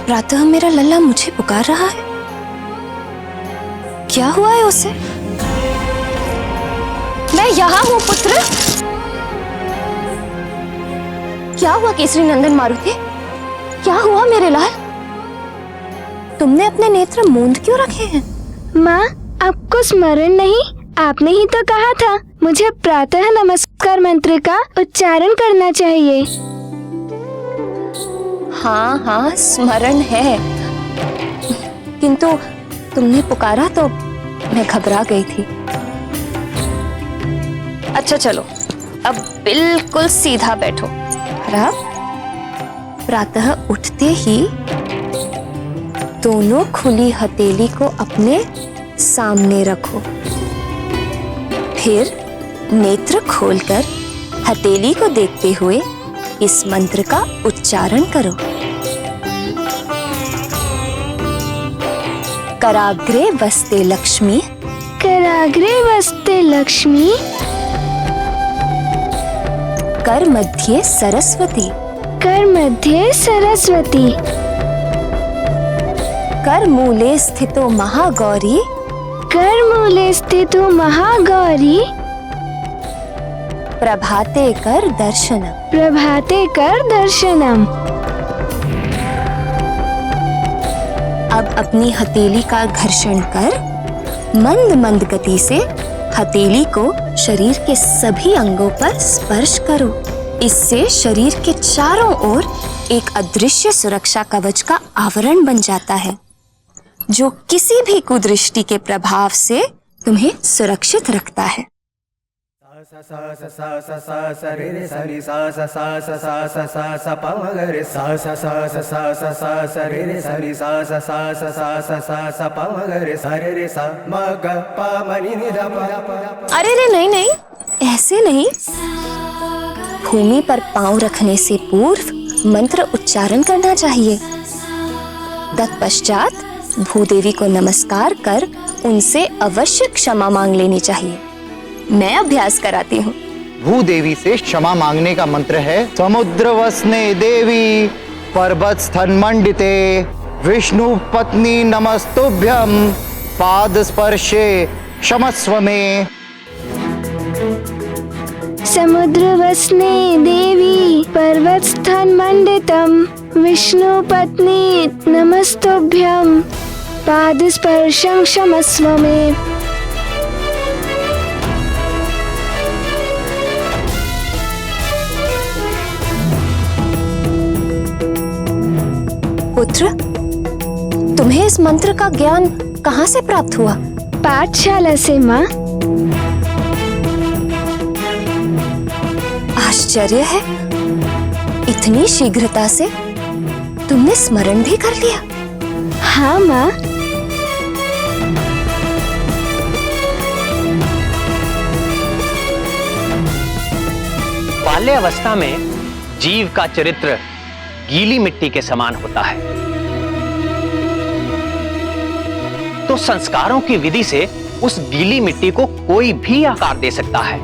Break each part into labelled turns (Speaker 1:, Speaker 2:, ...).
Speaker 1: प्रातः मेरा लल्ला मुझे पुकार रहा है। क्या हुआ है उसे? मैं यहाँ हूँ पुत्र। क्या हुआ केसरी नंदन मारुति? क्या हुआ मेरे लाल? तुमने अपने नेत्र मूंद क्यों रखे हैं?
Speaker 2: माँ, आपको स्मरण नहीं? आपने ही तो कहा था मुझे प्रातः नमस्कार मंत्र का उच्चारण करना चाहिए।
Speaker 1: हाँ हाँ, स्मरण है, किंतु तुमने पुकारा तो मैं घबरा गई थी। अच्छा चलो, अब बिल्कुल सीधा बैठो। अब प्रातः उठते ही दोनों खुली हथेली को अपने सामने रखो। फिर नेत्र खोलकर हथेली को देखते हुए इस मंत्र का उच्चारण करो। कराग्रे वस्ते लक्ष्मी,
Speaker 2: कराग्रे वस्ते लक्ष्मी,
Speaker 1: कर मध्य सरस्वती,
Speaker 2: कर मध्य सरस्वती,
Speaker 1: कर मूले स्थितो महागौरी,
Speaker 2: कर मूले स्थितो महागौरी,
Speaker 1: प्रभाते कर दर्शनम,
Speaker 2: प्रभाते कर दर्शनम।
Speaker 1: अब अपनी हथेली का घर्षण कर मंद मंद गति से हथेली को शरीर के सभी अंगों पर स्पर्श करो। इससे शरीर के चारों ओर एक अदृश्य सुरक्षा कवच का आवरण बन जाता है, जो किसी भी कुदृष्टि के प्रभाव से तुम्हें सुरक्षित रखता है। अरे रे नहीं नहीं, ऐसे नहीं। भूमि पर पांव रखने से पूर्व मंत्र उच्चारण करना चाहिए। तत्पश्चात भूदेवी को नमस्कार कर उनसे अवश्य क्षमा मांग लेनी चाहिए। मैं अभ्यास कराती हूँ।
Speaker 3: भूदेवी से क्षमा मांगने का मंत्र है समुद्र वसने देवी पर्वत स्थन मंडिते विष्णु पत्नी नमस्तुभ्यम पाद स्पर्शे क्षमस्व में।
Speaker 2: समुद्र वसने देवी पर्वत स्थान मंडितम विष्णु पत्नी नमस्तुभ्यम पाद स्पर्शं क्षमस्व में।
Speaker 1: पुत्र, तुम्हें इस मंत्र का ज्ञान कहाँ से प्राप्त हुआ?
Speaker 2: पाठशाला से माँ।
Speaker 1: आश्चर्य है, इतनी शीघ्रता से तुमने स्मरण भी कर लिया।
Speaker 2: हाँ माँ।
Speaker 4: बाल्यावस्था में जीव का चरित्र गीली मिट्टी के समान होता है, तो संस्कारों की विधि से उस गीली मिट्टी को कोई भी आकार दे सकता है।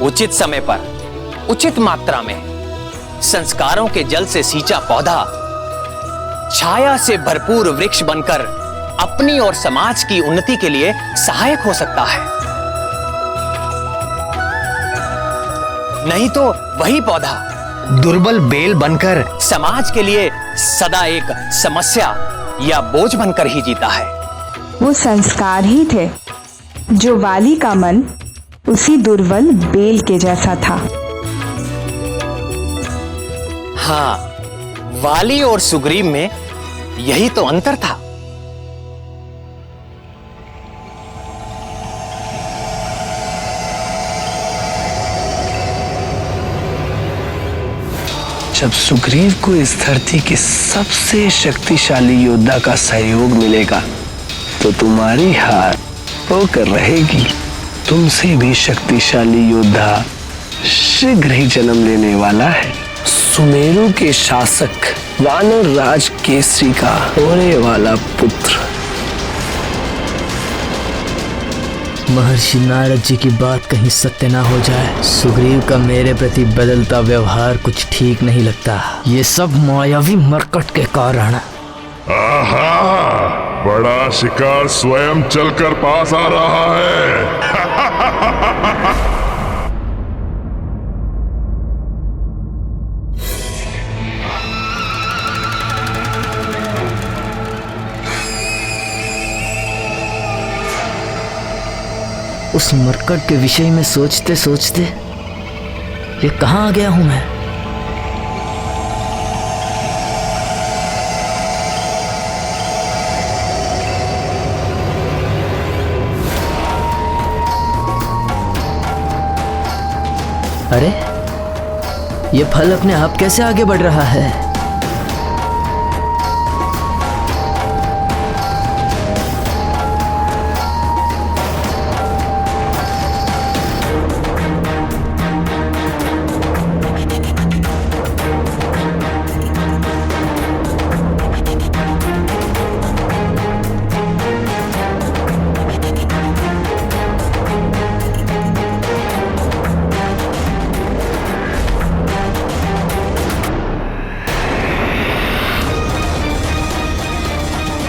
Speaker 4: उचित समय पर उचित मात्रा में संस्कारों के जल से सींचा पौधा छाया से भरपूर वृक्ष बनकर अपनी और समाज की उन्नति के लिए सहायक हो सकता है। नहीं तो वही पौधा दुर्बल बेल बनकर समाज के लिए सदा एक समस्या या बोझ बनकर ही जीता है।
Speaker 5: वो संस्कार ही थे जो वाली का मन उसी दुर्बल बेल के जैसा था।
Speaker 4: हाँ, वाली और सुग्रीव में यही तो अंतर था।
Speaker 6: जब सुग्रीव को इस धरती के सबसे शक्तिशाली योद्धा का सहयोग मिलेगा तो तुम्हारी हार होकर रहेगी। तुमसे भी शक्तिशाली योद्धा शीघ्र ही जन्म लेने वाला है। सुमेरु के शासक वानर राज केसरी का होने वाला पुत्र
Speaker 7: महर्षि नारद जी की बात कहीं सत्य ना हो जाए। सुग्रीव का मेरे प्रति बदलता व्यवहार कुछ ठीक नहीं लगता। ये सब मायावी मरकट के कारण।
Speaker 8: आहा, बड़ा शिकार स्वयं चलकर पास आ रहा है।
Speaker 7: उस मरकट के विषय में सोचते सोचते ये कहाँ आ गया हूं मैं। अरे ये फल अपने आप कैसे आगे बढ़ रहा है?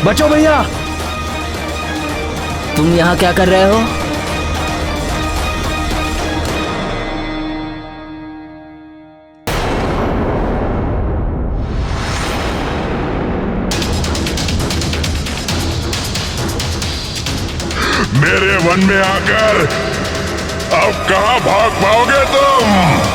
Speaker 6: बचो भैया।
Speaker 7: तुम यहाँ क्या कर रहे हो?
Speaker 8: मेरे वन में आकर अब कहां भाग पाओगे तुम?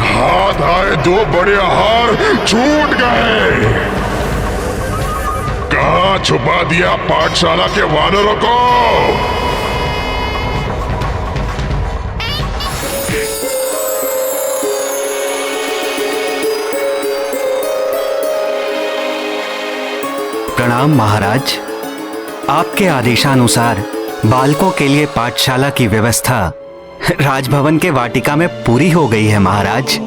Speaker 8: हाथ आए दो बड़े हार छूट गए। कहां छुपा दिया पाठशाला के वानरों को?
Speaker 9: प्रणाम महाराज। आपके आदेशानुसार बालकों के लिए पाठशाला की व्यवस्था राजभवन के वाटिका में पूरी हो गई है महाराज।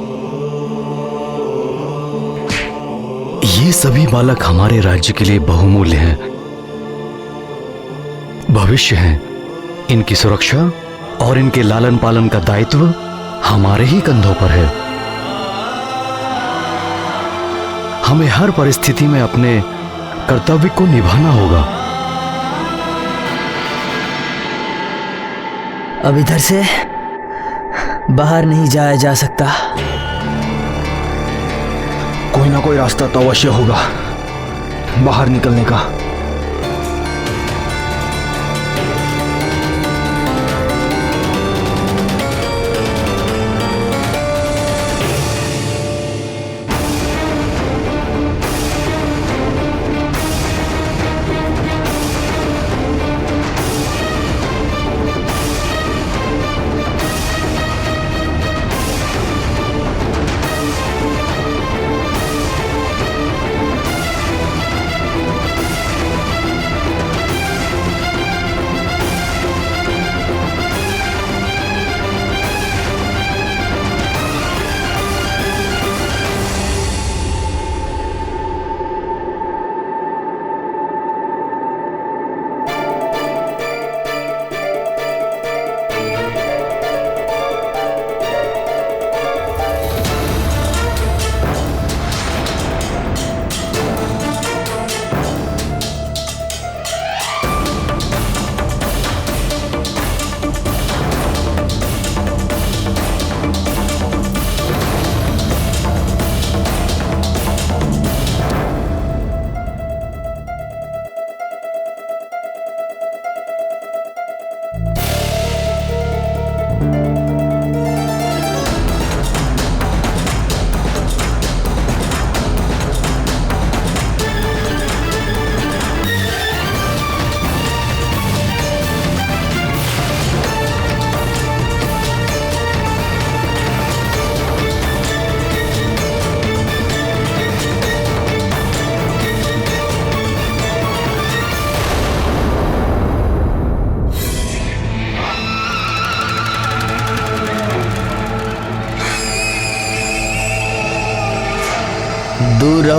Speaker 10: ये सभी बालक हमारे राज्य के लिए बहुमूल्य हैं, भविष्य हैं। इनकी सुरक्षा और इनके लालन पालन का दायित्व हमारे ही कंधों पर है। हमें हर परिस्थिति में अपने कर्तव्य को निभाना होगा।
Speaker 7: अब इधर से बाहर नहीं जाया जा सकता।
Speaker 10: कोई ना कोई रास्ता तो अवश्य होगा बाहर निकलने का।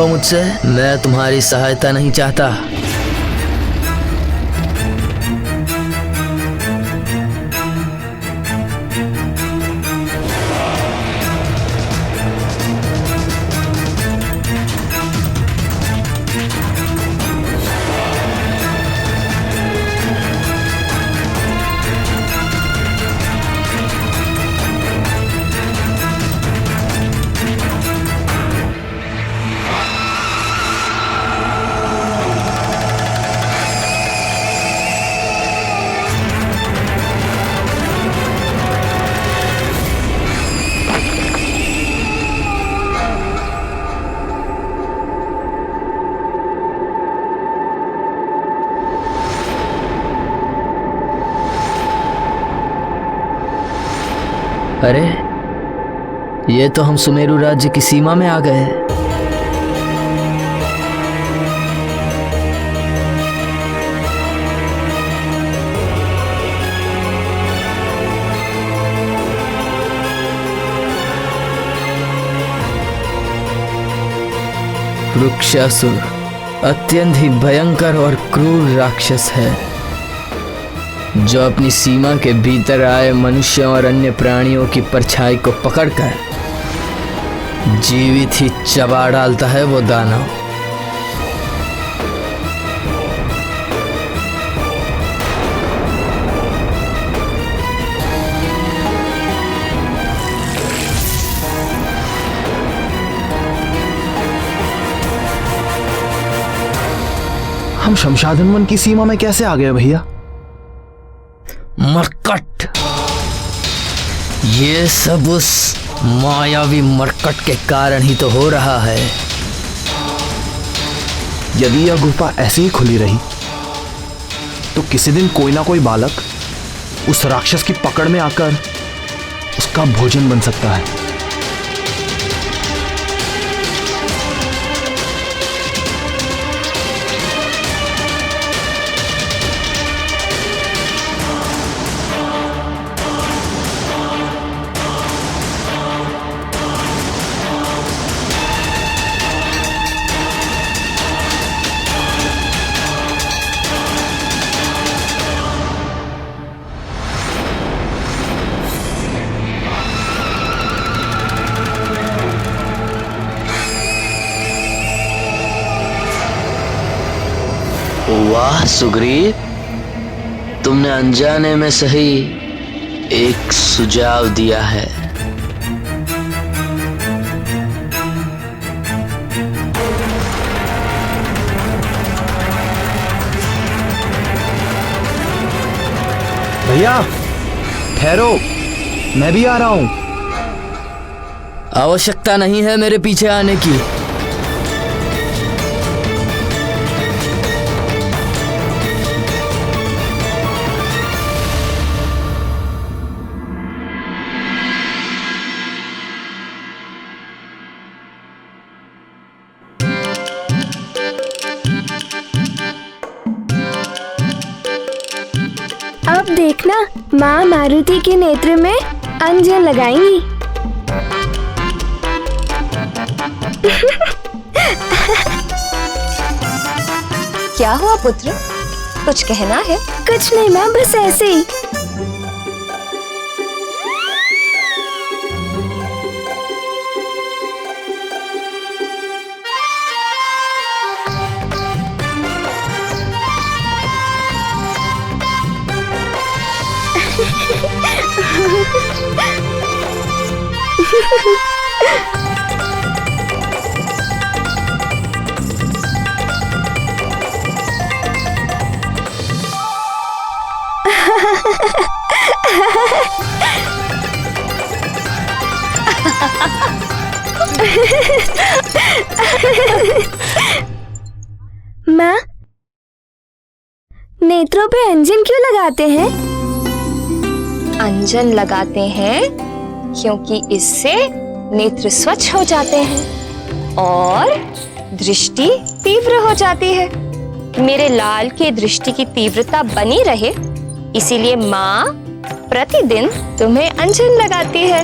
Speaker 7: हो मुझसे, मैं तुम्हारी सहायता नहीं चाहता। अरे, ये तो हम सुमेरु राज्य की सीमा में आ गए। वृक्षासुर अत्यंत ही भयंकर और क्रूर राक्षस है, जो अपनी सीमा के भीतर आए मनुष्यों और अन्य प्राणियों की परछाई को पकड़कर जीवित ही चबा डालता है वो दानव।
Speaker 6: हम शमशादन वन की सीमा में कैसे आ गए भैया?
Speaker 7: मरकट, ये सब उस मायावी मरकट के कारण ही तो हो रहा है।
Speaker 6: यदि यह गुफा ऐसे ही खुली रही तो किसी दिन कोई ना कोई बालक उस राक्षस की पकड़ में आकर उसका भोजन बन सकता है।
Speaker 7: वाह सुग्रीव, तुमने अनजाने में सही एक सुझाव दिया है।
Speaker 6: भैया ठहरो, मैं भी आ रहा हूं।
Speaker 7: आवश्यकता नहीं है मेरे पीछे आने की।
Speaker 2: अब देखना, माँ मारुति के नेत्र में अंजन लगाएंगी।
Speaker 1: क्या हुआ पुत्र, कुछ कहना है?
Speaker 2: कुछ नहीं माँ, बस ऐसे ही। माँ, नेत्रों पे अंजन क्यों लगाते हैं?
Speaker 1: अंजन लगाते हैं क्योंकि इससे नेत्र स्वच्छ हो जाते हैं और दृष्टि तीव्र हो जाती है। मेरे लाल की दृष्टि की तीव्रता बनी रहे, इसीलिए माँ प्रतिदिन तुम्हें अंजन लगाती है।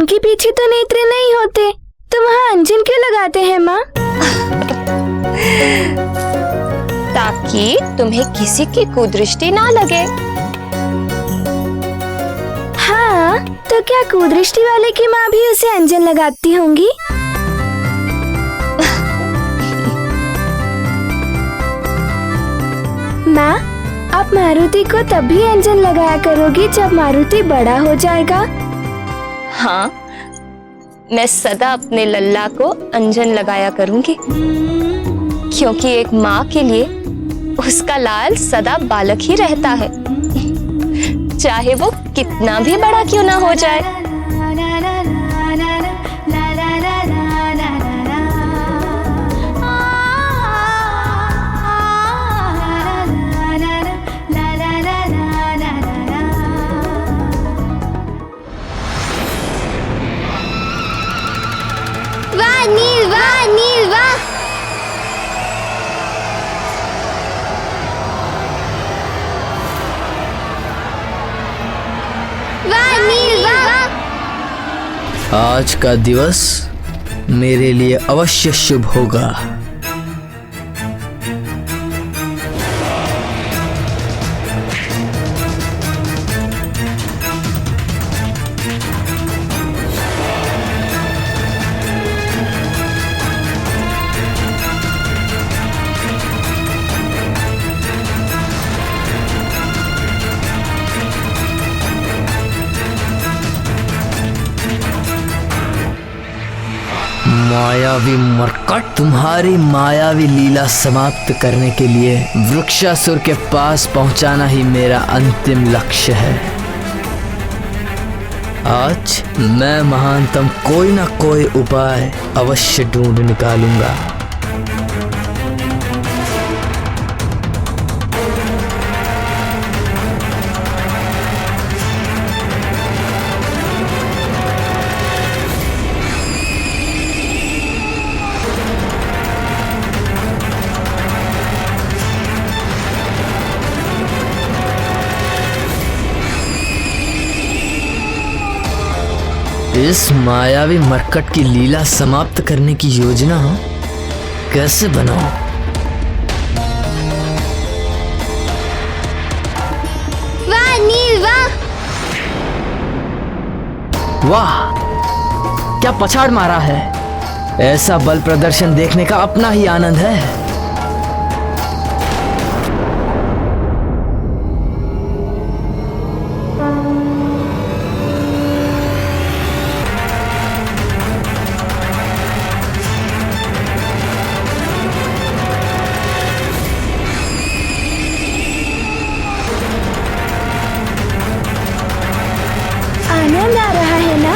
Speaker 2: उनके पीछे तो नेत्र नहीं होते, तो वहाँ अंजन क्यों लगाते हैं माँ?
Speaker 1: ताकि तुम्हें किसी की कुदृष्टि ना लगे।
Speaker 2: हाँ, तो क्या कुदृष्टि वाले की माँ भी उसे अंजन लगाती होंगी? माँ, आप मारुति को तभी अंजन लगाया करोगी जब मारुति बड़ा हो जाएगा।
Speaker 1: हाँ, मैं सदा अपने लल्ला को अंजन लगाया करूंगी, क्योंकि एक माँ के लिए उसका लाल सदा बालक ही रहता है, चाहे वो कितना भी बड़ा क्यों ना हो जाए।
Speaker 2: वाह नील, वाह नील, वाह। वाह नील, वाह।
Speaker 7: आज का दिवस मेरे लिए अवश्य शुभ होगा। मायावी मरकट, तुम्हारी मायावी लीला समाप्त करने के लिए वृक्षासुर के पास पहुंचाना ही मेरा अंतिम लक्ष्य है। आज मैं महानतम कोई ना कोई उपाय अवश्य ढूंढ निकालूंगा। इस मायावी मरकट की लीला समाप्त करने की योजना कैसे बनाऊं?
Speaker 2: वाह नील, वाह।
Speaker 7: वाह, क्या पछाड़ मारा है। ऐसा बल प्रदर्शन देखने का अपना ही आनंद है।
Speaker 2: आनंद आ रहा है ना?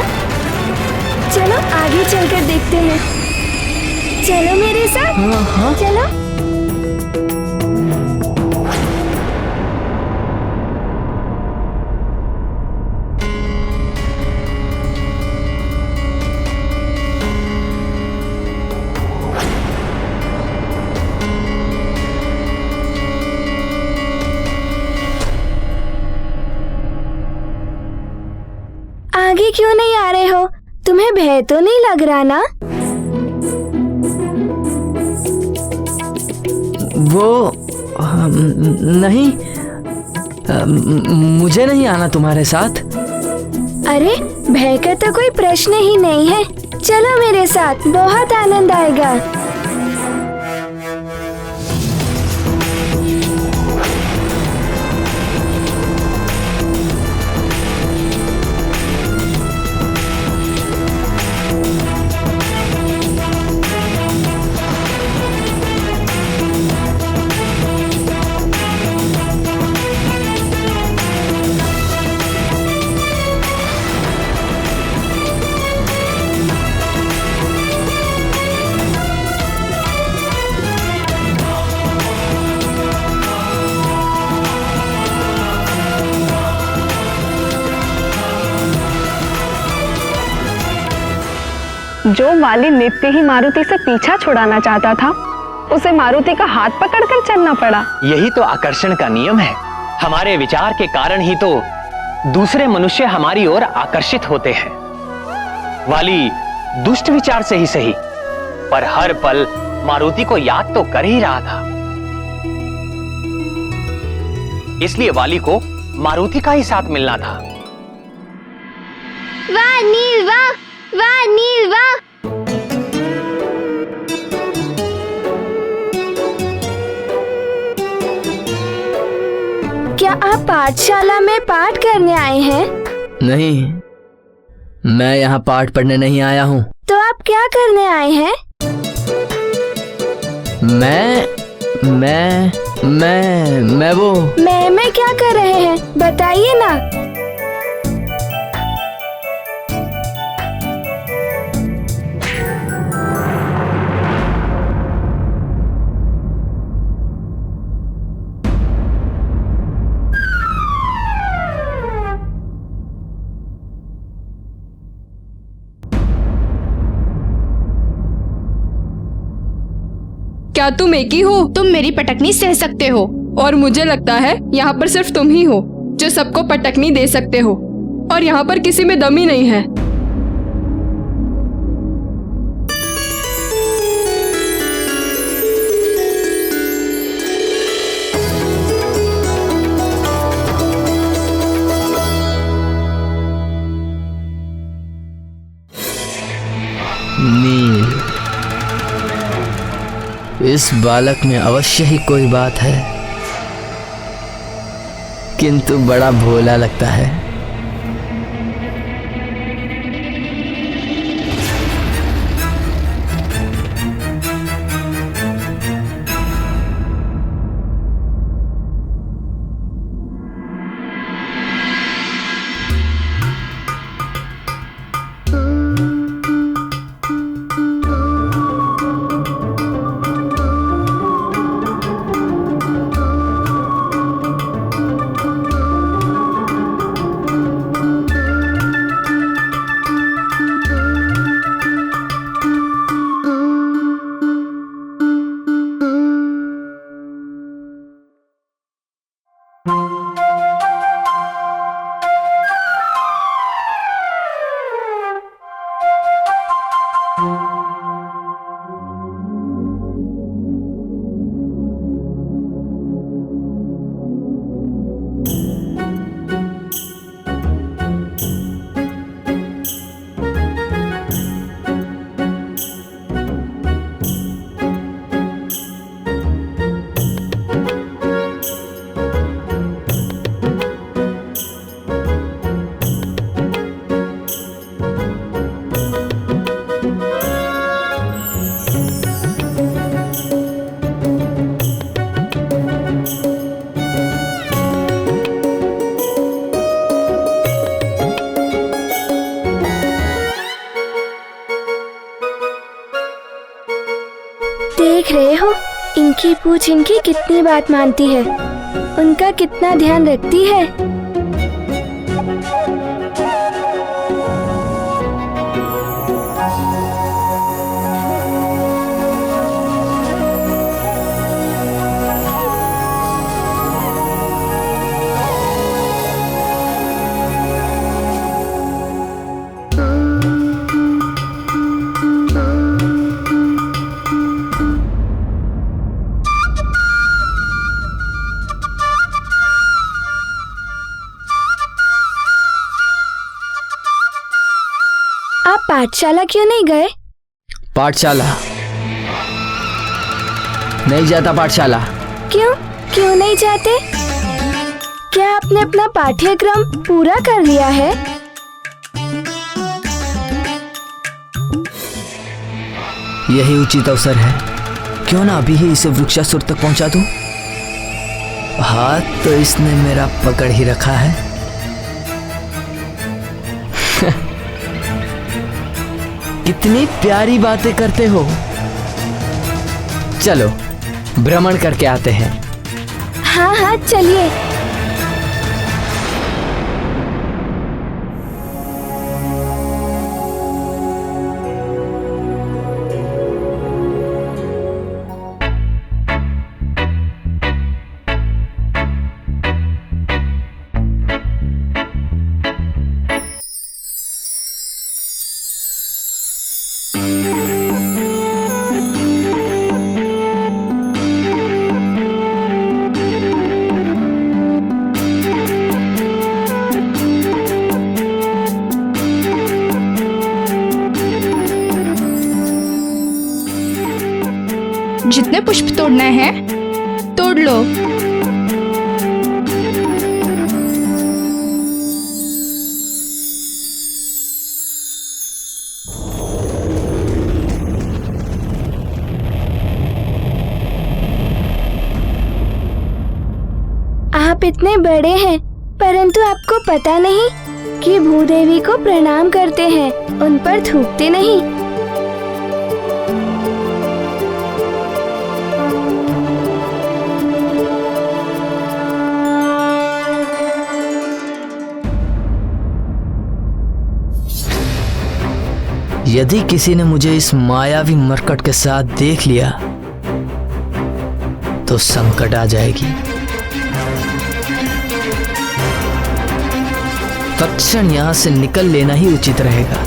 Speaker 2: चलो आगे चलकर देखते हैं। चलो मेरे साथ। चलो। आगे क्यों नहीं आ रहे हो? तुम्हें भय तो नहीं लग रहा ना?
Speaker 7: वो नहीं, मुझे नहीं आना तुम्हारे साथ।
Speaker 2: अरे भय का तो कोई प्रश्न ही नहीं है। चलो मेरे साथ, बहुत आनंद आएगा।
Speaker 5: जो वाली नित्य ही मारुति से पीछा छुड़ाना चाहता था, उसे मारुति का हाथ पकड़कर चलना पड़ा।
Speaker 4: यही तो आकर्षण का नियम है। हमारे विचार के कारण ही तो दूसरे मनुष्य हमारी ओर आकर्षित होते हैं। वाली दुष्ट विचार से ही सही, पर हर पल मारुति को याद तो कर ही रहा था। इसलिए वाली को मारुति का ही साथ मिलना था।
Speaker 2: वाह नील वाह, वाह नील वाह। क्या आप पाठशाला में पाठ करने आए हैं?
Speaker 7: नहीं, मैं यहाँ पाठ पढ़ने नहीं आया हूँ।
Speaker 2: तो आप क्या करने आए हैं?
Speaker 7: मैं वो
Speaker 2: मैं क्या कर रहे हैं, बताइए ना।
Speaker 11: क्या तुम एक ही हो? तुम मेरी पटकनी सह सकते हो, और मुझे लगता है यहाँ पर सिर्फ तुम ही हो जो सबको पटकनी दे सकते हो, और यहाँ पर किसी में दम ही नहीं है।
Speaker 7: नील, इस बालक में अवश्य ही कोई बात है, किंतु बड़ा भोला लगता है।
Speaker 2: देख रहे हो, इनकी पूछ इनकी कितनी बात मानती है, उनका कितना ध्यान रखती है। आप पाठशाला क्यों नहीं गए?
Speaker 7: पाठशाला नहीं जाता। पाठशाला
Speaker 2: क्यों नहीं जाते? क्या आपने अपना पाठ्यक्रम पूरा कर लिया है?
Speaker 7: यही उचित अवसर है, क्यों ना अभी ही इसे वृक्षासुर तक पहुंचा दूं। हाथ तो इसने मेरा पकड़ ही रखा है। कितनी प्यारी बातें करते हो। चलो भ्रमण करके आते हैं।
Speaker 2: हाँ चलिए।
Speaker 11: कितने पुष्प तोड़ना है? तोड़ लो।
Speaker 2: आप इतने बड़े हैं, परंतु आपको पता नहीं कि भूदेवी को प्रणाम करते हैं, उन पर थूकते नहीं।
Speaker 7: यदि किसी ने मुझे इस मायावी मरकट के साथ देख लिया तो संकट आ जाएगी। तत्क्षण यहां से निकल लेना ही उचित रहेगा।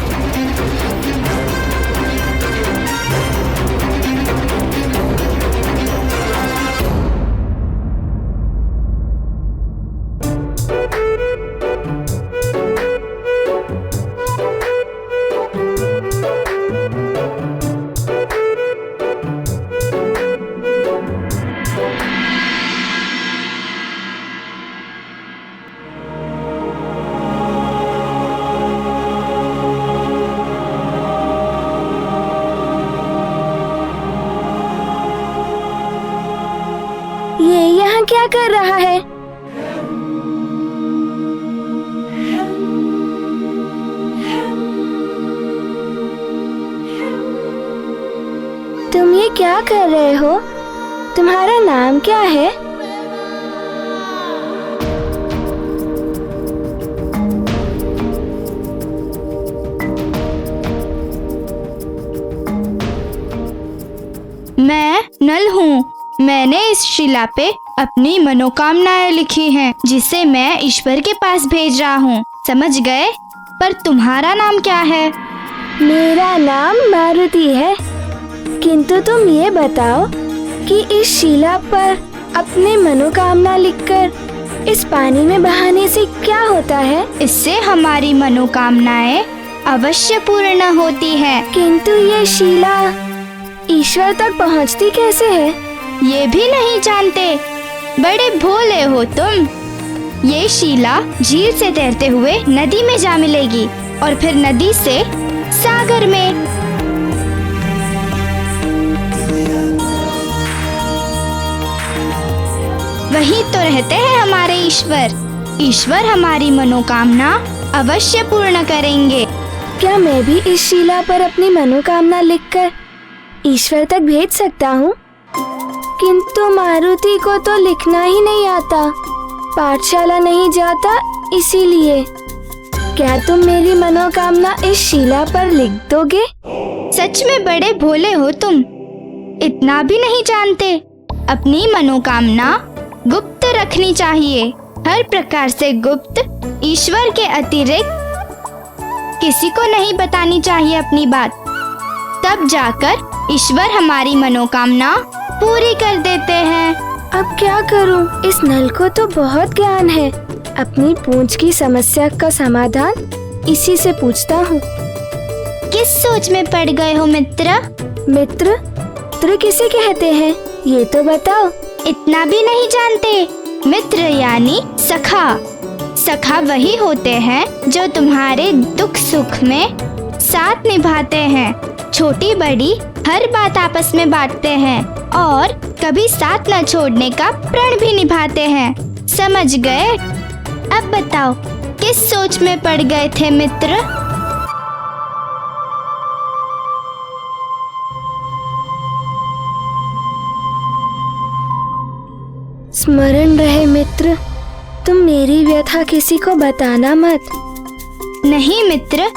Speaker 2: ये यहाँ क्या कर रहा है? तुम ये क्या कर रहे हो? तुम्हारा नाम क्या है?
Speaker 12: मैं नल हूँ। मैंने इस शिला पे अपनी मनोकामनाएं लिखी हैं, जिसे मैं ईश्वर के पास भेज रहा हूँ। समझ गए? पर तुम्हारा नाम क्या है?
Speaker 2: मेरा नाम मारुति है। किंतु तुम ये बताओ कि इस शिला पर अपने मनोकामना लिखकर इस पानी में बहाने से क्या होता है?
Speaker 12: इससे हमारी मनोकामनाएं अवश्य पूर्ण होती है।
Speaker 2: किंतु ये शिला ईश्वर तक पहुँचती कैसे है?
Speaker 12: ये भी नहीं जानते? बड़े भोले हो तुम। ये शिला झील से तैरते हुए नदी में जा मिलेगी और फिर नदी से सागर में। वहीं तो रहते हैं हमारे ईश्वर। ईश्वर हमारी मनोकामना अवश्य पूर्ण करेंगे।
Speaker 2: क्या मैं भी इस शिला पर अपनी मनोकामना लिखकर ईश्वर तक भेज सकता हूँ? किंतु मारुति को तो लिखना ही नहीं आता, पाठशाला नहीं जाता, इसीलिए। क्या तुम मेरी मनोकामना इस शिला पर लिख दोगे?
Speaker 12: सच में बड़े भोले हो तुम। इतना भी नहीं जानते? अपनी मनोकामना गुप्त रखनी चाहिए, हर प्रकार से गुप्त। ईश्वर के अतिरिक्त किसी को नहीं बतानी चाहिए अपनी बात। तब जाकर ईश्वर हमारी मनोकामना पूरी कर देते हैं।
Speaker 2: अब क्या करूं? इस नल को तो बहुत ज्ञान है। अपनी पूंछ की समस्या का समाधान इसी से पूछता हूँ।
Speaker 12: किस सोच में पड़ गए हो मित्र?
Speaker 2: मित्र? मित्र किसे कहते हैं? ये तो बताओ।
Speaker 12: इतना भी नहीं जानते? मित्र यानी सखा। सखा वही होते हैं जो तुम्हारे दुख सुख में साथ निभाते हैं, छोटी बड़ी हर बात आपस में बांटते हैं और कभी साथ न छोड़ने का प्रण भी निभाते हैं। समझ गए? अब बताओ, किस सोच में पड़ गए थे मित्र?
Speaker 2: स्मरण रहे मित्र, तुम मेरी व्यथा किसी को बताना मत।
Speaker 12: नहीं मित्र।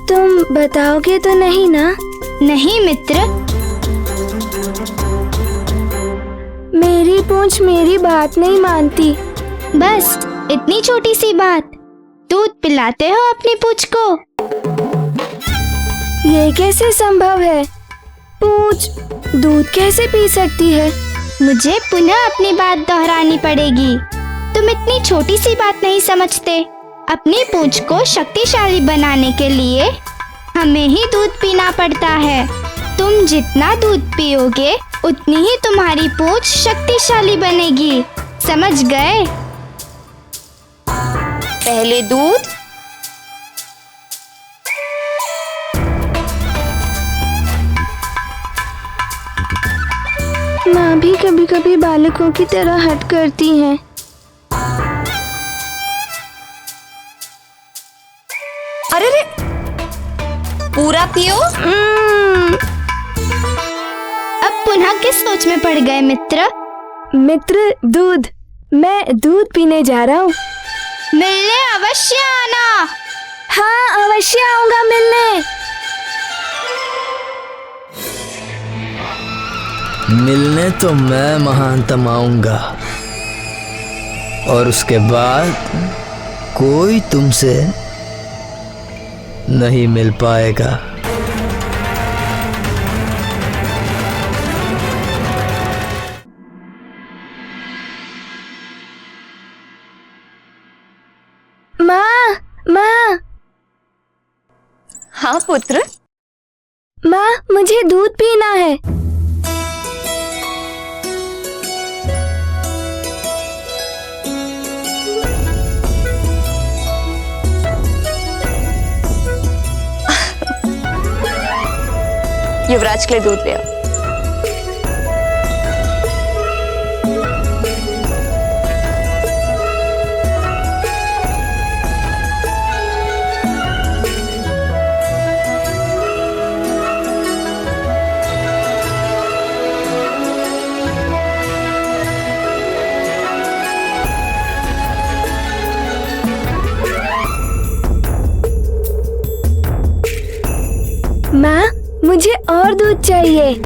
Speaker 2: तुम बताओगे तो नहीं ना?
Speaker 12: नहीं मित्र।
Speaker 2: मेरी पूंछ मेरी बात नहीं मानती।
Speaker 12: बस इतनी छोटी सी बात। दूध पिलाते हो अपनी पूंछ को?
Speaker 2: ये कैसे संभव है? पूंछ दूध कैसे पी सकती है?
Speaker 12: मुझे पुनः अपनी बात दोहरानी पड़ेगी। तुम इतनी छोटी सी बात नहीं समझते। अपनी पूंछ को शक्तिशाली बनाने के लिए हमें ही दूध पीना पड़ता है। तुम जितना दूध पियोगे उतनी ही तुम्हारी पूंछ शक्तिशाली बनेगी, समझ गए?
Speaker 1: पहले दूध,
Speaker 2: माँ भी कभी कभी बालकों की तरह हट करती हैं।
Speaker 1: अरे रे, पूरा पियो।
Speaker 12: अब पुनः किस सोच में पड़ गए मित्र?
Speaker 2: मित्र, दूध। मैं दूध पीने जा रहा हूँ।
Speaker 12: मिलने अवश्य आना।
Speaker 2: हाँ, अवश्य आऊंगा मिलने।
Speaker 7: मिलने तो मैं महानतम आऊंगा, और उसके बाद कोई तुमसे नहीं मिल पाएगा।
Speaker 2: माँ, माँ।
Speaker 1: हाँ पुत्र।
Speaker 2: माँ, मुझे दूध पीना है।
Speaker 1: युवराज के लिए दूध ले आओ।
Speaker 2: माँ, मुझे और दूध चाहिए।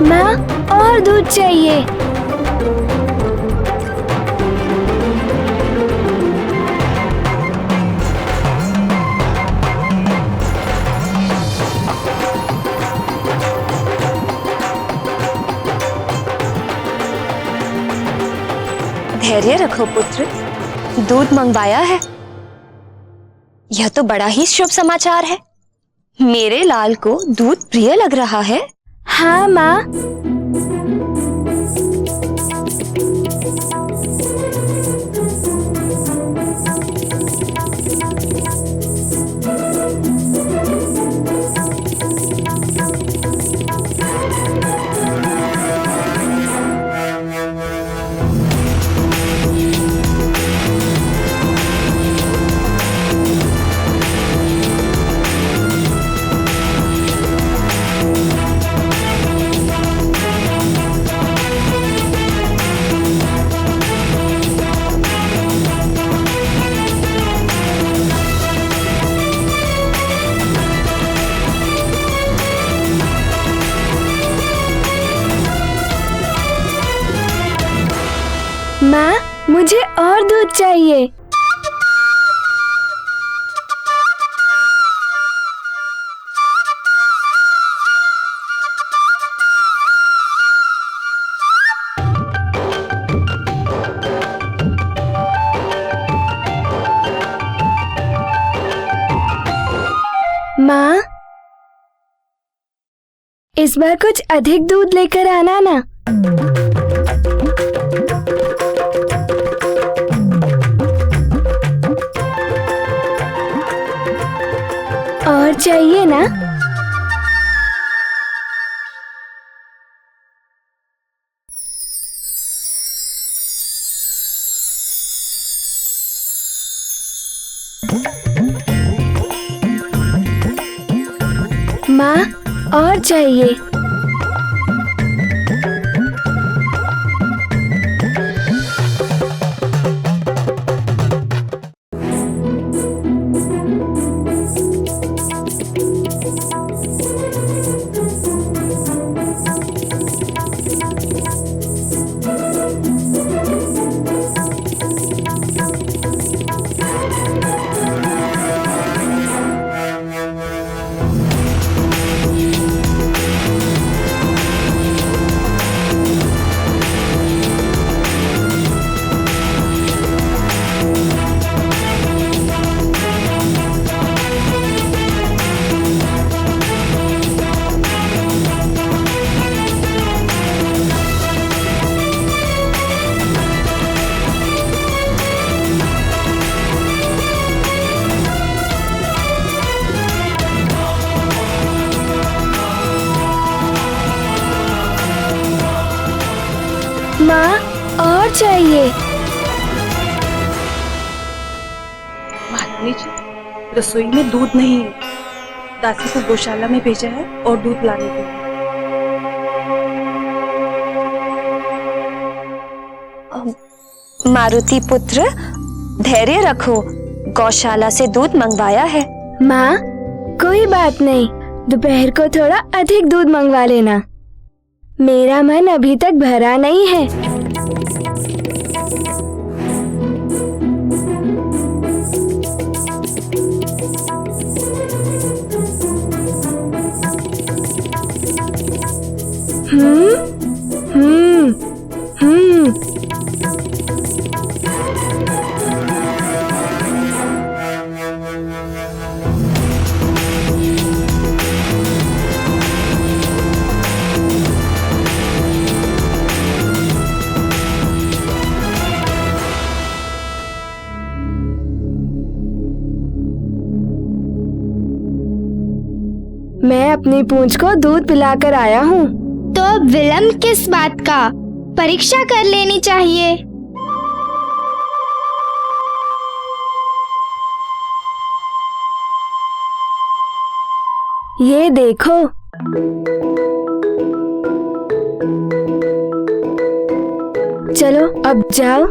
Speaker 2: माँ, और दूध चाहिए।
Speaker 1: धैर्य रखो पुत्र, दूध मंगवाया है। यह तो बड़ा ही शुभ समाचार है। मेरे लाल को दूध प्रिय लग रहा है।
Speaker 2: हाँ माँ। माँ, मुझे और दूध चाहिए। माँ, इस बार कुछ अधिक दूध लेकर आना ना। और चाहिए ना? माँ, और चाहिए। चाहिए।
Speaker 13: महारानी जी, रसोई में दूध नहीं है। दासी को गौशाला में भेजा है और दूध लाने के लिए।
Speaker 1: मारुति पुत्र, धैर्य रखो, गौशाला से दूध मंगवाया है।
Speaker 2: माँ, कोई बात नहीं, दोपहर को थोड़ा अधिक दूध मंगवा लेना। मेरा मन अभी तक भरा नहीं है। मैं अपनी पूंछ को दूध पिलाकर आया हूँ।
Speaker 12: तो अब विलंब किस बात का? परीक्षा कर लेनी चाहिए।
Speaker 2: ये देखो, चलो अब जाओ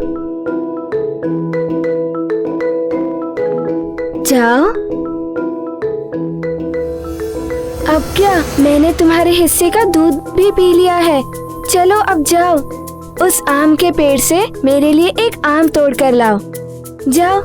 Speaker 2: जाओ। अब क्या, मैंने तुम्हारे हिस्से का दूध भी पी लिया है। चलो अब जाओ, उस आम के पेड़ से मेरे लिए एक आम तोड़ कर लाओ। जाओ।